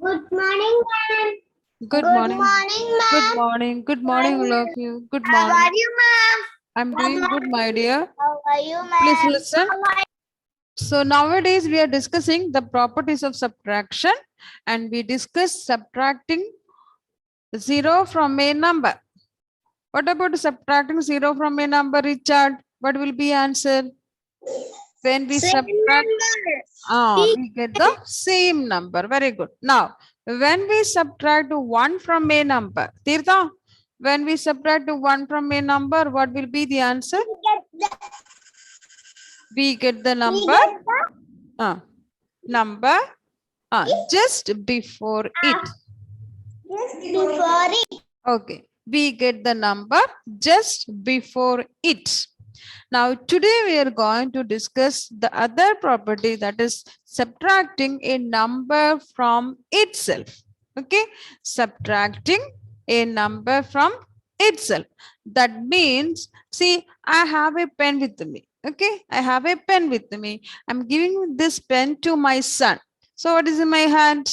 Good morning, ma'am. Good Good morning. morning, Good ma'am. morning. Good morning, all of you. Good How morning. are you, ma'am? I'm doing good, my dear. How are you, Please ma'am? listen. So nowadays we are discussing the properties of subtraction, and we discuss subtracting 0 from a number. What about subtracting 0 from a number, Richard? What will be answer? When we Same subtract, number. we get the same number. Very good. Now, when we subtract 1 from a number, Tirtha, when we subtract 1 from a number, what will be the answer? We get the number, number just before it. Just before it. Okay, we get the number just before it. Now, today we are going to discuss the other property, that is subtracting a number from itself. Okay, subtracting a number from itself. That means, see, I have a pen with me. Okay, I have a pen with me. I'm giving this pen to my son. So what is in my hand?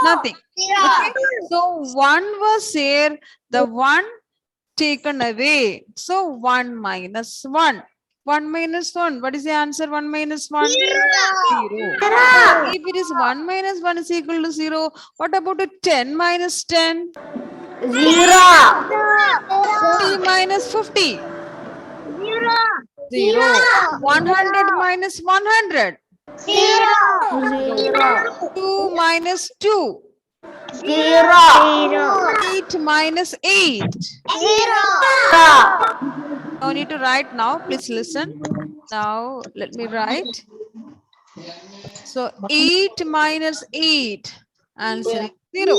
Nothing. Okay. So one was here, the one taken away. So 1 minus 1. 1 minus 1. What is the answer? 1 minus 1? 0. If it is 1 minus 1 is equal to 0, what about a 10 minus 10? 0. 50 minus 50? 0. 0. 100 minus 100? 0. 2 minus 2? 0. 8 minus 8? 0. No need to write now. Please listen. Now let me write. So 8 minus 8, answer is 0.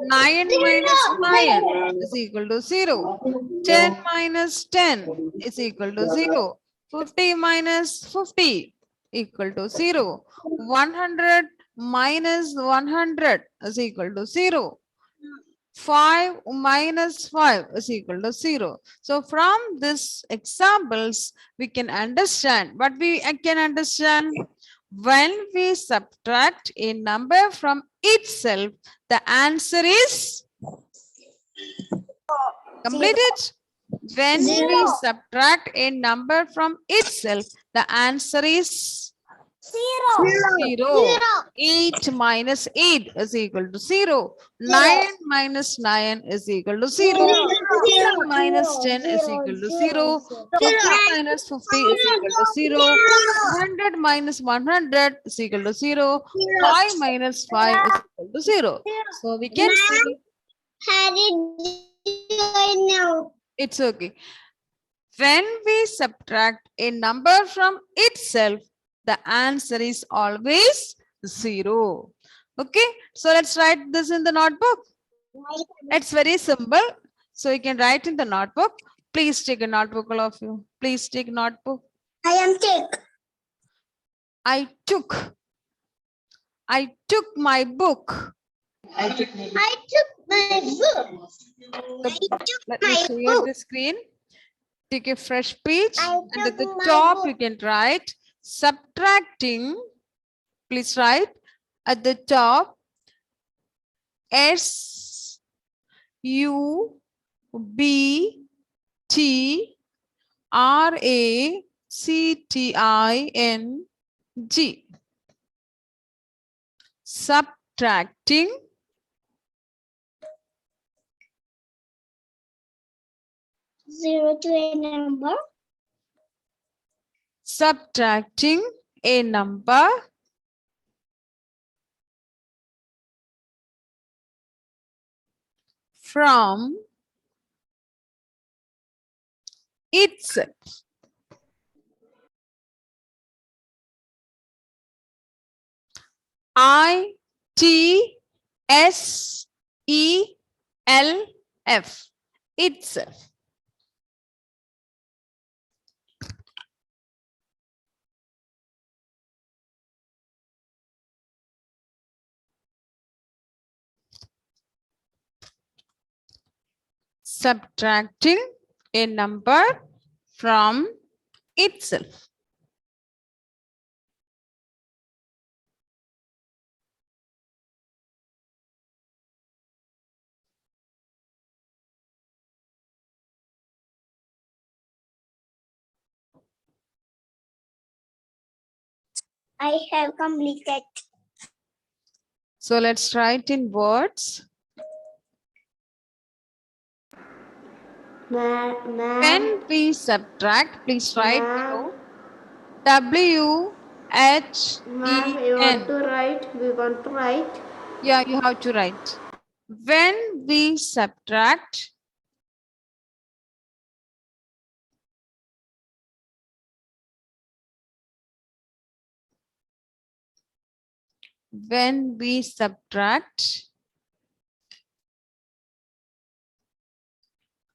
9 minus 9 is equal to 0. 10 minus 10 is equal to 0. 50 minus 50 equal to 0. 100 minus 100 is equal to 0. 5 minus 5 is equal to 0. So from this examples, we can understand what we can understand. When we subtract a number from itself, the answer is completed. When we subtract a number from itself, the answer is 0. 8 minus 8 is equal to 0. 9 minus 9 is equal to 0. 10 minus 10 is equal to 0. 50 minus 50 is equal to 0. 100 minus 100 is equal to 0. 5 minus 5 is equal to 0. So we can see it's okay. When we subtract a number from itself, the answer is always 0. Okay, so let's write this in the notebook. It's very simple. So you can write in the notebook. Please take a notebook, all of you. Please take a notebook. I am sick. I took my book. I took my book. Let me share the screen. Take a fresh page and at the top you can write subtracting. Please write at the top S U B T R A C T I N G. Subtracting 0 to a number. Subtracting a number from itself. I T S E L F. Itself. Subtracting a number from itself. I have completed. So let's write in words. Ma'am, When we subtract, please write below. ma'am, WHEN. we want to write. Yeah, you have to write. When we subtract,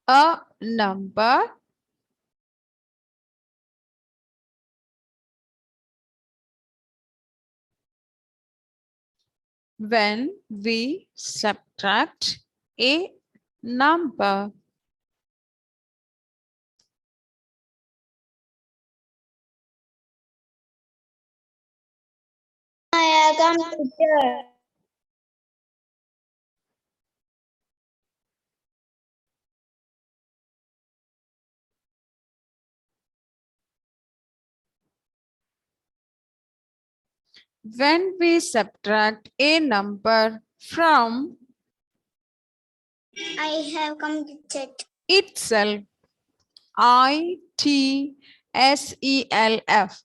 a number when we subtract a number I have completed. when we subtract a number from I have completed. itself, ITSELF,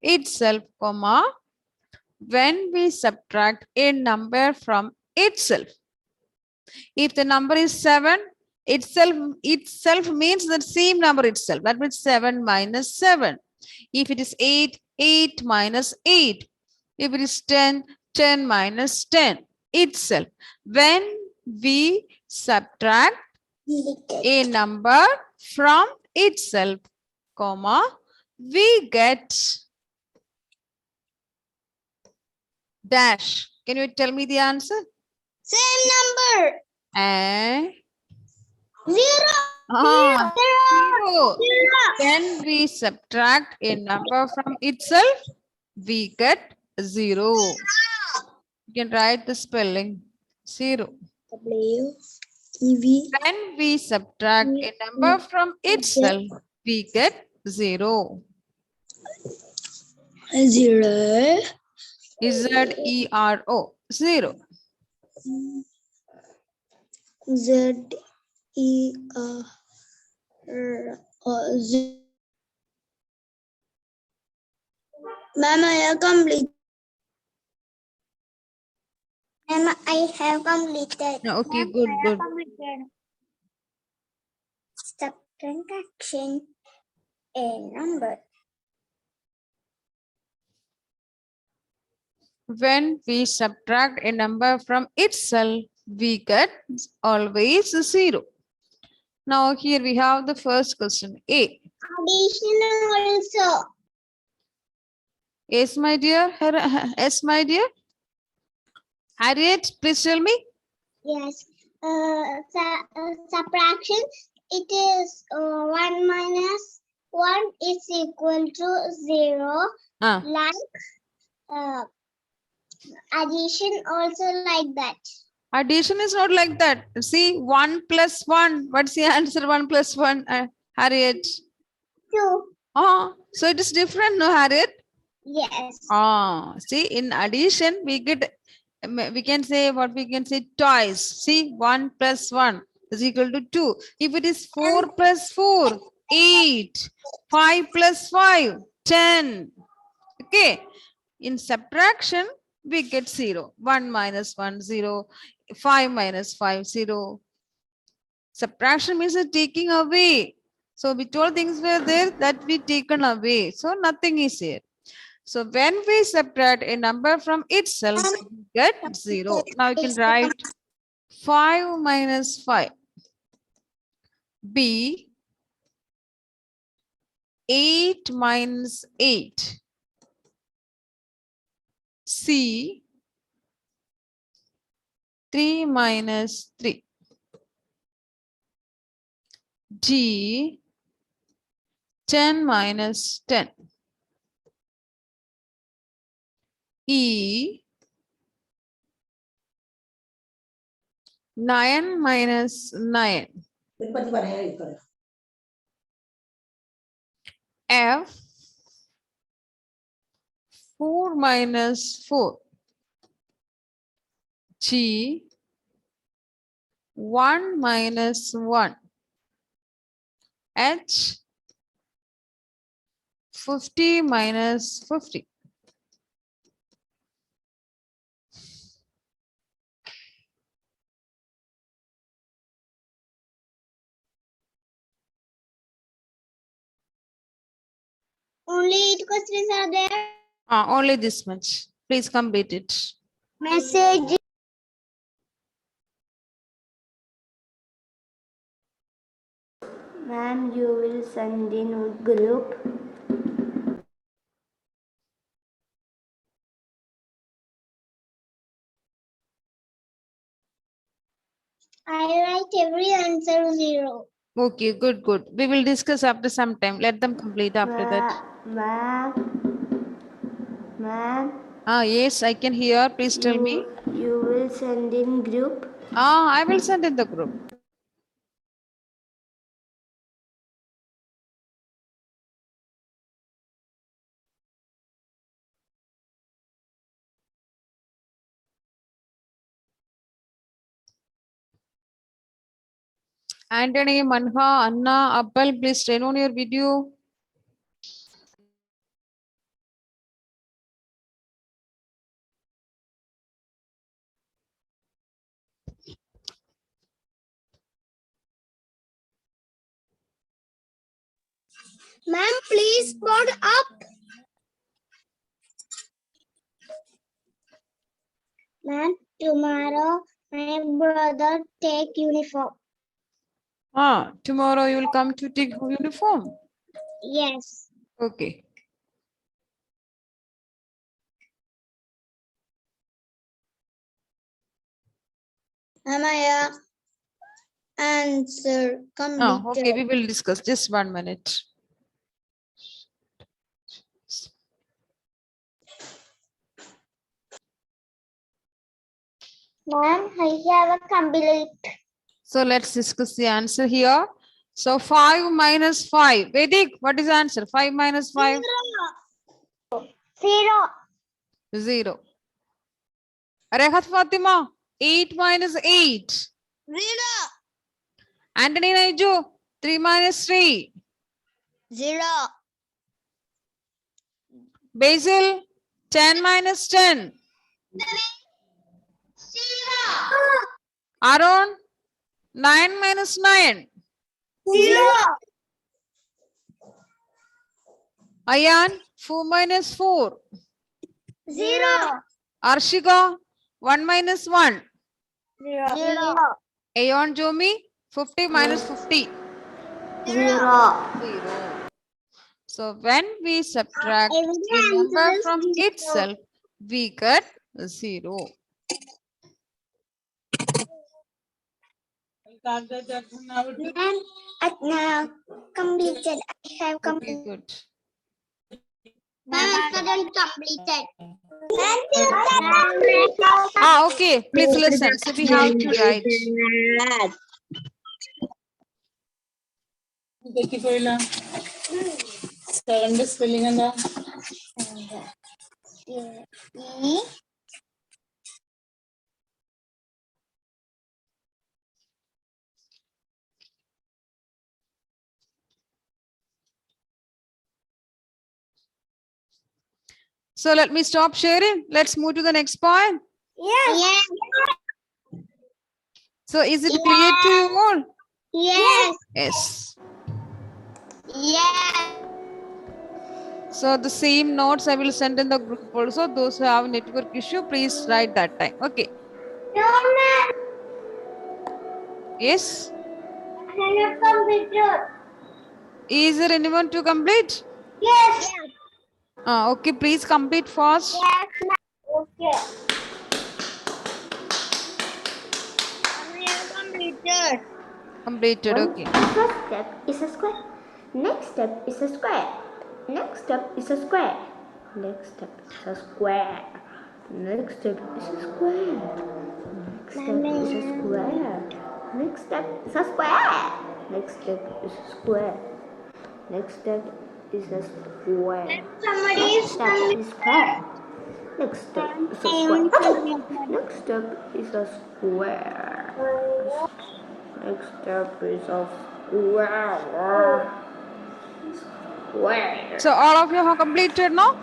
itself, comma, when we subtract a number from itself. If the number is 7, itself means the same number itself. That means 7 minus 7. If it is 8, 8 minus 8. If it is 10, 10 minus 10. Itself. When we subtract a number from itself, comma, we get dash. Can you tell me the answer? Same number. Zero. Ah, zero. Zero. When we subtract a number from itself, we get 0. You can write the spelling 0. W-E-V. When we subtract a number from itself, we get 0. Zero. Z-E-R-O, 0. Z-E-R-O. Ma'am, I have completed. Ma'am, I have completed. Okay, Ma'am, good, I have good. completed. Subtraction a number. When we subtract a number from itself, we get always 0. Now here we have the first question, A. Addition also. Yes, my dear. Yes, my dear. Harriet, please tell me. Yes. Subtraction. It is 1 minus 1 is equal to 0. Ah, Like addition also like that. addition is not like that. See, 1 plus 1. What's the answer? 1 plus 1, Harriet. 2. Oh, so it is different, no, Harriet? Yes. See, in addition, we get, we can say what we can say twice. See, 1 plus 1 is equal to 2. If it is 4 plus 4, 8. 5 plus 5, 10. Okay. In subtraction, we get 0. 1 minus 1, 0. 5 minus 5, 0. Subtraction means taking away. So we told things were there that we taken away. So nothing is here. So when we subtract a number from itself, we get 0. Now you can write 5 minus 5. B, 8 minus 8. C, 3 minus 3. D, 10 minus 10. E, 9 minus 9. F, 4 minus 4. G 1 minus 1. H 50 minus 50. Only 8 questions are there. Only this much. Please complete it. Message. Ma'am, you will send in a group. I write every answer 0. Okay, good, good. We will discuss after some time. Let them complete after that. Ma'am, Yes, I can hear. Please tell me. you will send in group. I will send in the group. Anthony, Manha, Anna, Appal, please turn on your video. Ma'am, please put up. Ma'am, tomorrow my brother take uniform. Tomorrow you will come to take uniform. Yes. Okay. Amaya, answer completed. Okay, we will discuss. Just 1 minute. Ma'am, I have a complete. So let's discuss the answer here. So 5 minus 5. Vedic, what is the answer? 5 minus 5? 0. 0. Rehat Fatima, 8 minus 8. 0. Anthony Naiju, 3 minus 3. 0. Basil, 10 minus 10. 0. Aaron, 9 minus 9. 0. Ayan, 4 minus 4. 0. Arshika, 1 minus 1. 0. Ayon Jomi, 50 minus 50. 0. 0. So when we subtract Every a number answer is from 0. itself, we get 0. Ma'am, now completed. I have Okay, completed. good. Ma'am, student completed. Okay, please listen. So we have to write. Second spelling എന്താ? So let me stop sharing. Let's move to the next point. Yes. So is it clear to you all? Yes. Yes. Yes. So the same notes I will send in the group also. Those who have network issue, please write that time. Okay. No, ma'am. Yes. I have completed. Is there anyone to complete? Yes. Okay, please complete fast. Yes, ma'am. Okay. I have completed. Completed, okay. First step is a square. Next step is a square. Next step is a square. Next step is a square. Next step is a square. Next step is a square. Next step is a square. Next step is a square. Next step is a square. Somebody Next is step is square. Next step is a square. Next step is a square. Next step is a square. Square. So all of you have completed now?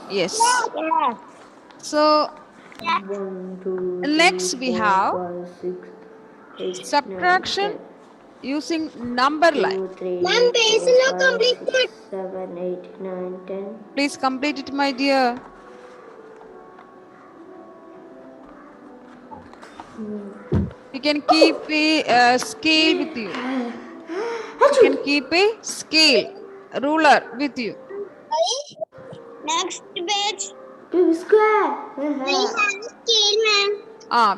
Yes. Yes. So 1, 2, next 3, we 4, have 5, 6, 8, 9, subtraction 10. using number line. 2, 3, Ma'am, 4, basic 5, completed. 6, 7, 8, 9, 10. Please complete it, my dear. You can keep a scale with you. You can keep a scale, ruler with you. Next page. To square. We have scale, ma'am.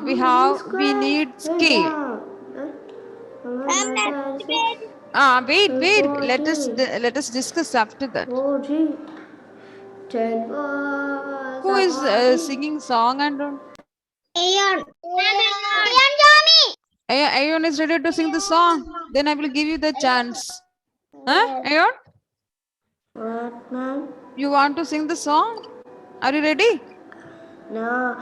We need scale. Ma'am, next page. Wait. Let us discuss after that. 40. 10 was Who is 40. singing song and all? Aeon. Aeon Jomi. Ayon is ready to sing the song. Then I will give you the chance. Huh? Ayon, What, ma'am? you want to sing the song? Are you ready? No.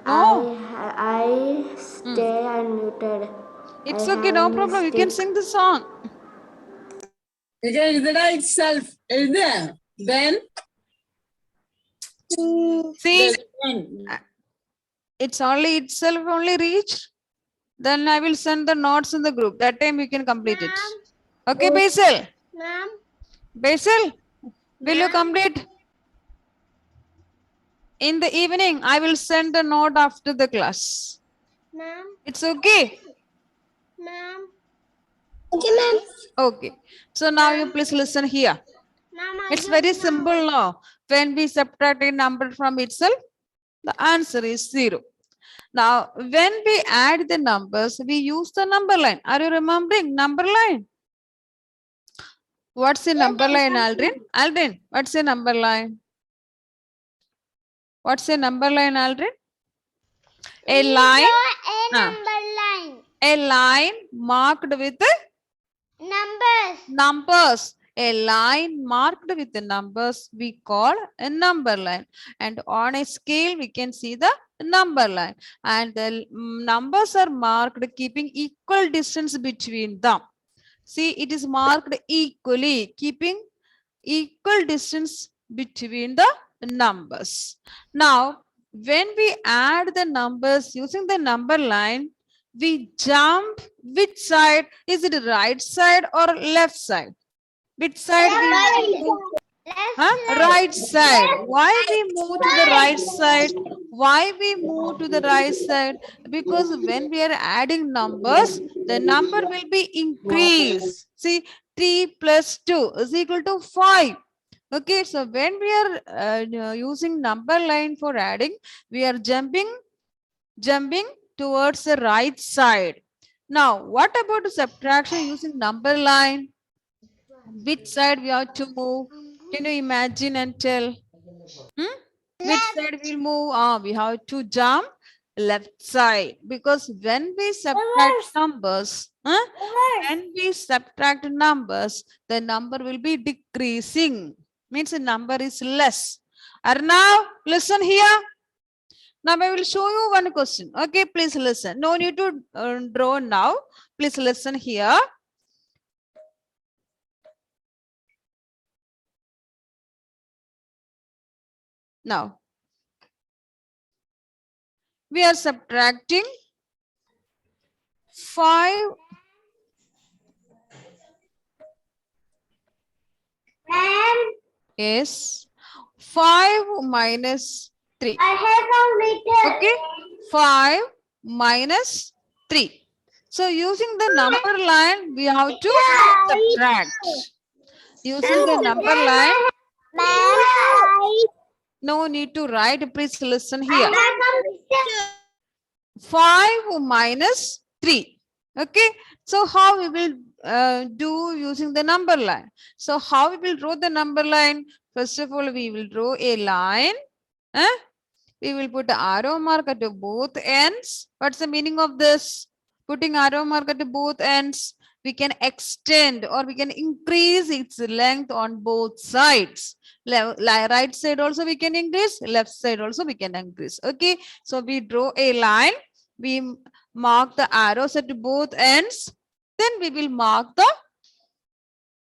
No. I stay unmuted. It's I okay, have no a problem. You can mistake. sing the song. itself. Then See, then. it's only itself only reached. Then I will send the notes in the group. That time you can complete it. Okay, Basil. Ma'am. Basil, will you complete? In the evening, I will send the note after the class. Ma'am. It's okay. Ma'am. Okay, ma'am. Okay. So now you please listen here. Ma'am, It's very simple now. When we subtract a number from itself, the answer is 0. Now, when we add the numbers, we use the number line. Are you remembering number line? What's the number line, Aldrin? Aldrin, what's the number line? What's the number line, Aldrin? A line. A number line. A line marked with numbers. A line marked with the numbers we call a number line. And on a scale, we can see the number line. And the numbers are marked keeping equal distance between them. See, it is marked equally, keeping equal distance between the numbers. Now, when we add the numbers using the number line, we jump which side? Is it right side or left side? Which side we move? Right side. Why we move to the right side? Why we move to the right side? Because when we are adding numbers, the number will be increased. See, 3 plus 2 is equal to 5. Okay, so when we are using number line for adding, we are jumping towards the right side. Now, what about subtraction using number line? Which side we have to move? Can you imagine and tell? Which side we'll move? We have to jump left side, because when we subtract numbers, the number will be decreasing. Means the number is less. Arnav, listen here. Now I will show you one question. Okay, please listen. No need to draw now. Please listen here. Now, we are subtracting 5. Yes, 5 minus 3. I have Okay, 5 minus 3. So using the number line, we have to subtract. Using the number line, no need to write. Please listen here. 5 minus 3. Okay, so how we will do using the number line? So how we will draw the number line? First of all, we will draw a line. We will put arrow mark at both ends. What's the meaning of this? Putting arrow mark at both ends. we can extend or we can increase its length on both sides. Right side also we can increase, left side also we can increase. Okay, so we draw a line, we mark the arrows at both ends, then we will mark the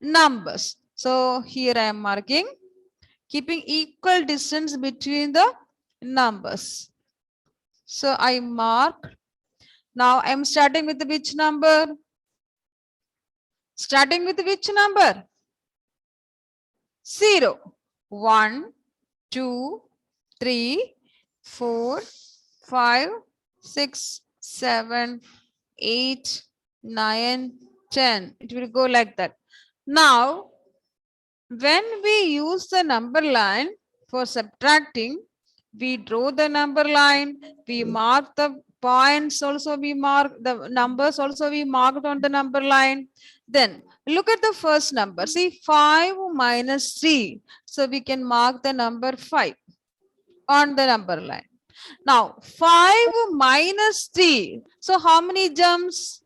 numbers. So here I am marking, keeping equal distance between the numbers. So I mark. Now I am starting with which number? Starting with which number? 0. 1, 2, 3, 4, 5, 6, 7, 8, 9, 10. It will go like that. Now, when we use the number line for subtracting, we draw the number line, we mark the points also, we mark the numbers also, we marked on the number line. Then look at the first number. See, 5 minus 3. So we can mark the number 5 on the number line. Now, 5 minus 3. So how many jumps?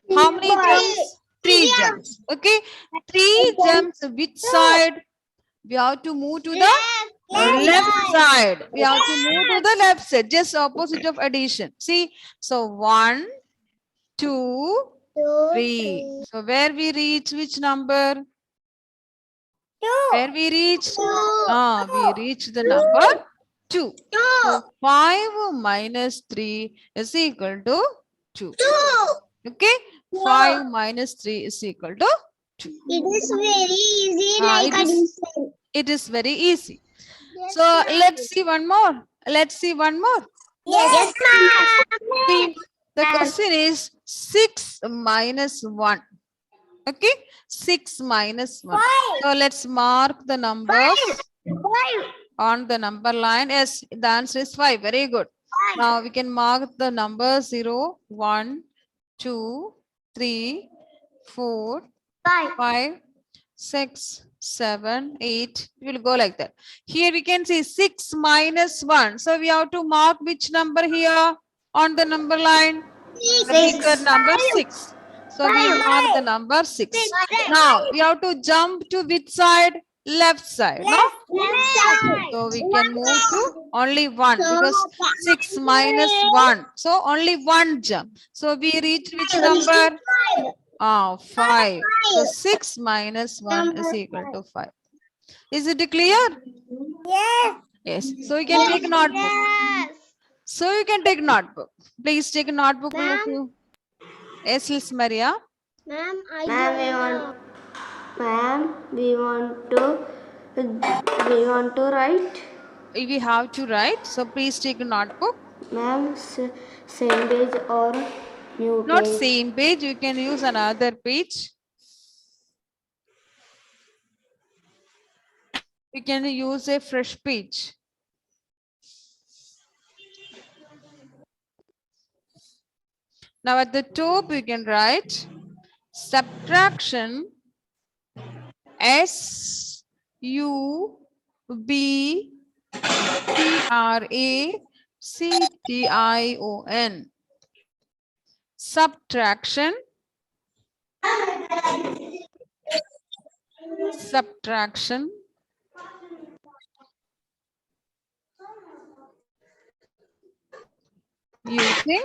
How many jumps? 3 jumps. Okay. 3 jumps which side? We have to move to the left side. We have to move to the left side, just opposite of addition. See, so 1, 2, 3. So where we reach which number? Where we reach? We reach the number 2. So 5 minus 3 is equal to 2. Okay, 5 minus 3 is equal to 2. It is very easy, like addition. It is very easy. So let's see one more. Let's see one more. Yes, ma'am. See, the question is 6 minus 1. Okay, 6 minus 1. So let's mark the numbers on the number line. Yes, the answer is 5. Very good. Now we can mark the number 0, 1, 2, 3, 4, 5, 6, 7, 8. We will go like that. Here we can see 6 minus 1. So we have to mark which number here on the number line? The bigger number 6. So we mark the number 6. Now we have to jump to which side? Left side. No? So we can move to only 1 because 6 minus 1. So only 1 jump. So we reach which number? 5. So 6 minus 1 is equal to 5. Is it clear? Yes. Yes. So you can take notebook. So you can take notebook. Please take a notebook. All of you. Yes, Miss Maria. Ma'am, we want to write. We have to write. So please take a notebook. Ma'am, same page or new page? Not same page. You can use another page. You can use a fresh page. Now at the top you can write subtraction SUBTRACTION. Subtraction. Subtraction. Using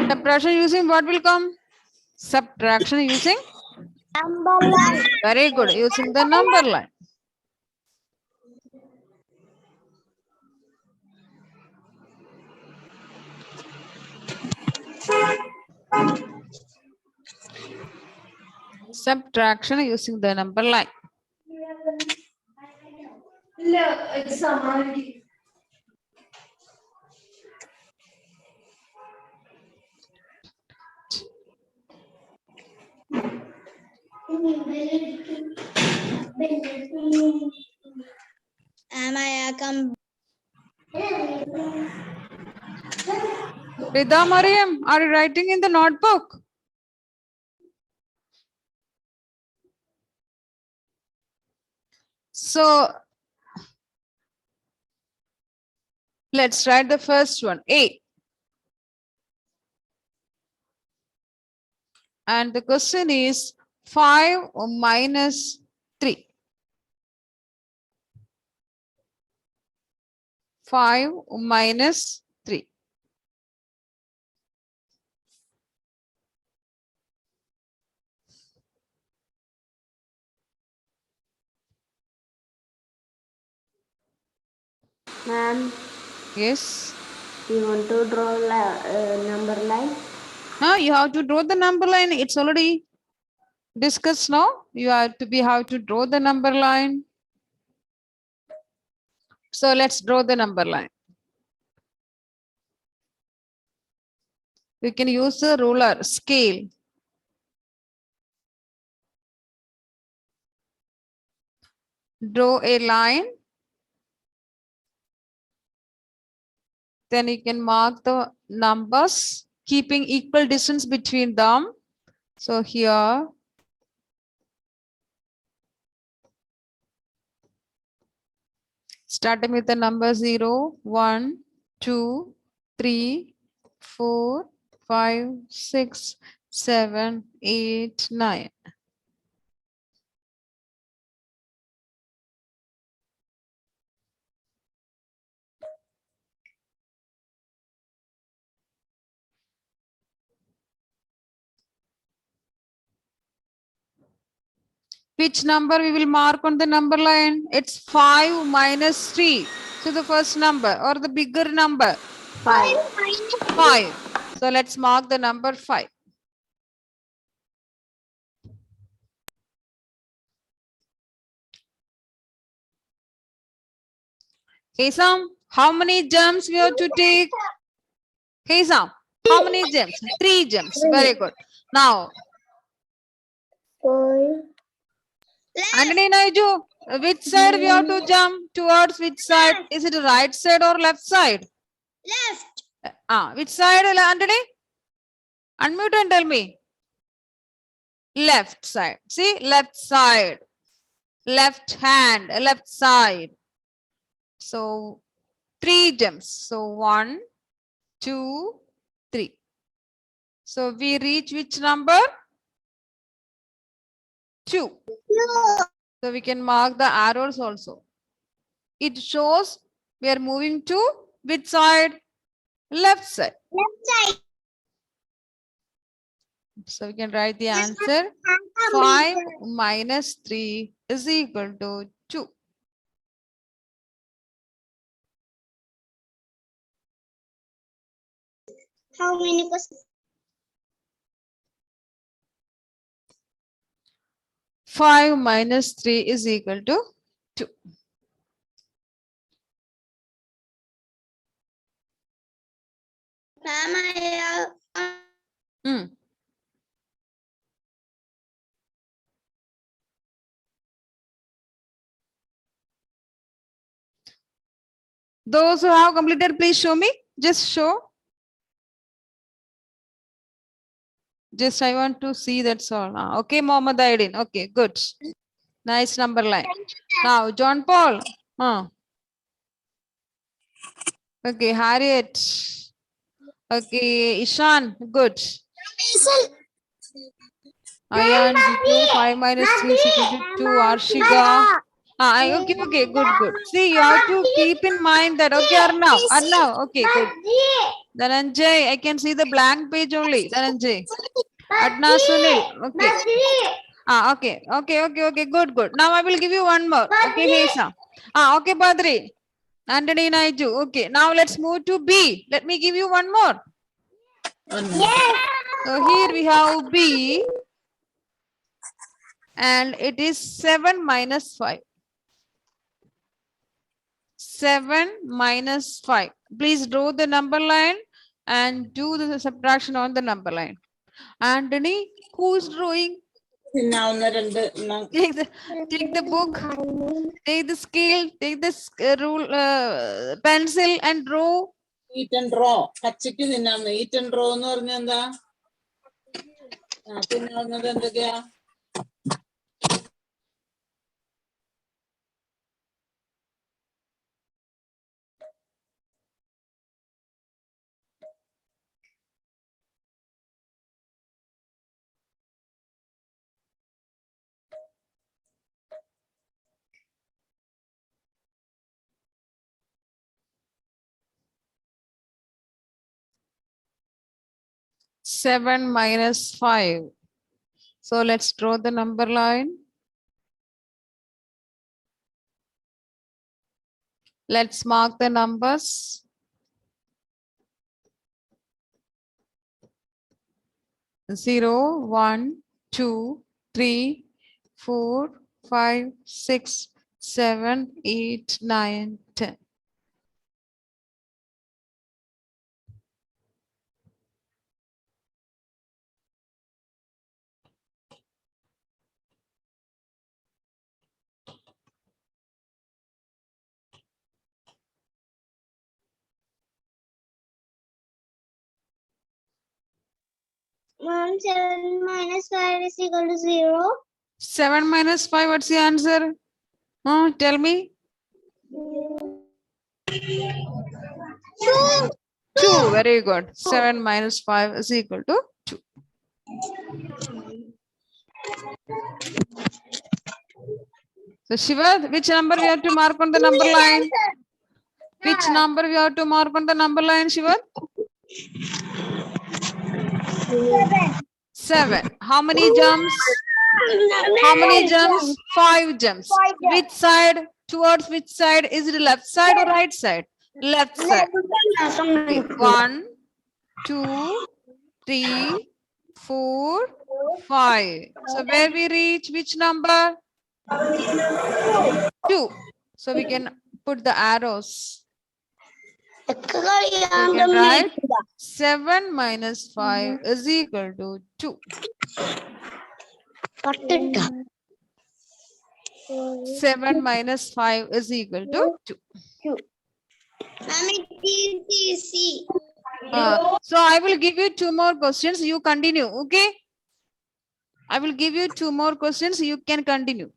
subtraction using what will come? Subtraction using number line. very good, using the number line. Subtraction using the number line. I come. Rida Mariam, are you writing in the notebook? So let's write the first one, A. And the question is 5 minus 3. 5 minus 3. Ma'am, Yes. you want to draw number line? Now you have to draw the number line. It's already discussed now. You have to be how to draw the number line. So let's draw the number line. We can use the ruler, scale. Draw a line. Then you can mark the numbers, keeping equal distance between them. So here, starting with the number 0, 1, 2, 3, 4, 5, 6, 7, 8, 9. Which number we will mark on the number line? It's 5 minus 3. So the first number or the bigger number? 5. 5. So let's mark the number 5. Hey Sam, how many jumps we have to take? Hey Sam, how many jumps? 3 jumps. Very good. Now, 4. Anthony Naiju, which side we have to jump towards? Which side? Is it right side or left side? Left. Which side, Anthony? Unmute and tell me. Left side. See, left side. Left hand, left side. So 3 jumps. So 1, 2, 3. So we reach which number? 2. So we can mark the arrows also. It shows we are moving to which side? Left side. Left side. So we can write the answer. 5 minus 3 is equal to 2. How many questions? 5 minus 3 is equal to 2. Hmm. Those who have completed, please show me. Just show. Just I want to see, that's all. Okay, Mohammed Aidin. Okay, good. Nice number line. Now, John Paul. Okay, Harriet. Okay, Ishan. Good. Ayan, 5 minus 3 is equal to 2. Arshika. Okay, good. See, you have to keep in mind that. Okay, Arnav. Okay, good. Dhananjay, I can see the blank page only. Dhananjay. Adna Sunil. Okay. Okay. Good. Now I will give you one more. Okay, Hesa. Okay, Badri. Anthony Naiju. Okay. Now let's move to B. Let me give you one more. Yes. So here we have B. And it is 7 minus 5. 7 minus 5. Please draw the number line and do the subtraction on the number line. Anthony, who is drawing? Take the book, take the scale, take the rule, pencil and draw. Eat and draw. Pachikku thinnam. Eat and draw എന്ന് പറഞ്ഞാ എന്താ? തിന്നുന്നത് എന്തൊക്കെയാ? 7 minus 5. So let's draw the number line. Let's mark the numbers. 0, 1, 2, 3, 4, 5, 6, 7, 8, 9, 10. Mom, 7 minus 5 is equal to 0. 7 minus 5, what's the answer? Tell me. 2. 2, very good. 7 minus 5 is equal to 2. So Shiva, which number we have to mark on the number line? Which number we have to mark on the number line, Shiva? 7. How many jumps? How many jumps? 5 jumps. Which side? Towards which side? Is it left side or right side? Left side. Okay. 1, 2, 3, 4, 5. So where we reach? Which number? 2. So we can put the arrows. We can write 7 minus 5 is equal to 2. 7 minus 5 is equal to 2. So I will give you 2 more questions. You continue. Okay. I will give you 2 more questions. You can continue.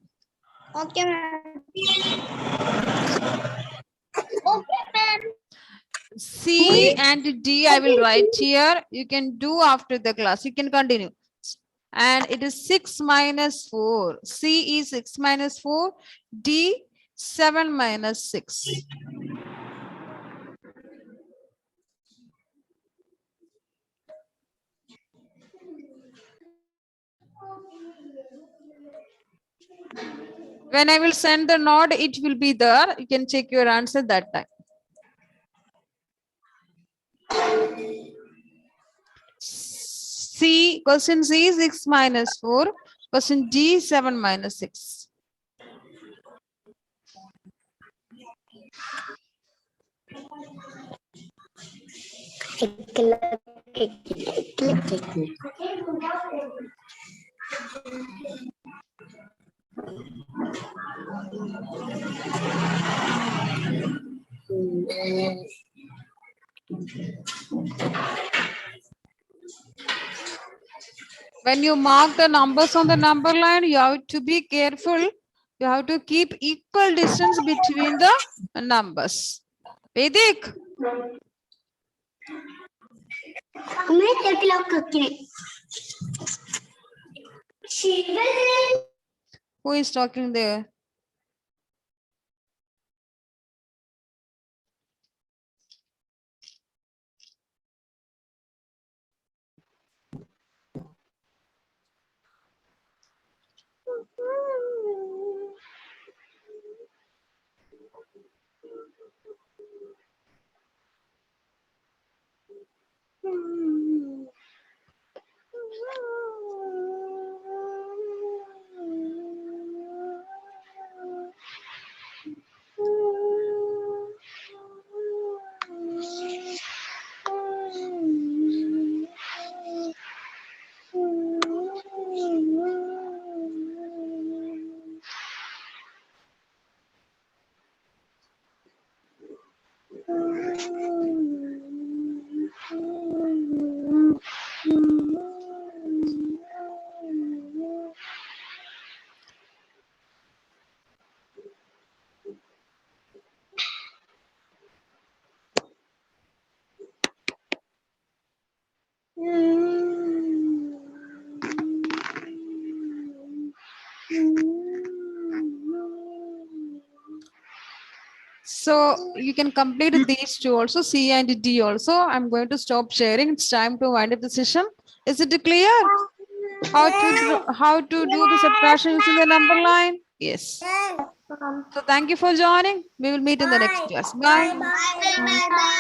Okay, ma'am. Okay, ma'am. C and D I will write here. You can do after the class. You can continue. And it is 6 minus 4. C is 6 minus 4. D 7 minus 6. When I will send the node, it will be there. You can check your answer that time. C, question C 6 minus 4. Question D 7 minus 6. When you mark the numbers on the number line, you have to be careful. You have to keep equal distance between the numbers. Vedic. Who is talking there? So you can complete these two also, C and D also. I'm going to stop sharing. It's time to wind up the session. Is it clear? How to do the subtraction using the number line? Yes. So thank you for joining. We will meet in the next class. Bye. Bye.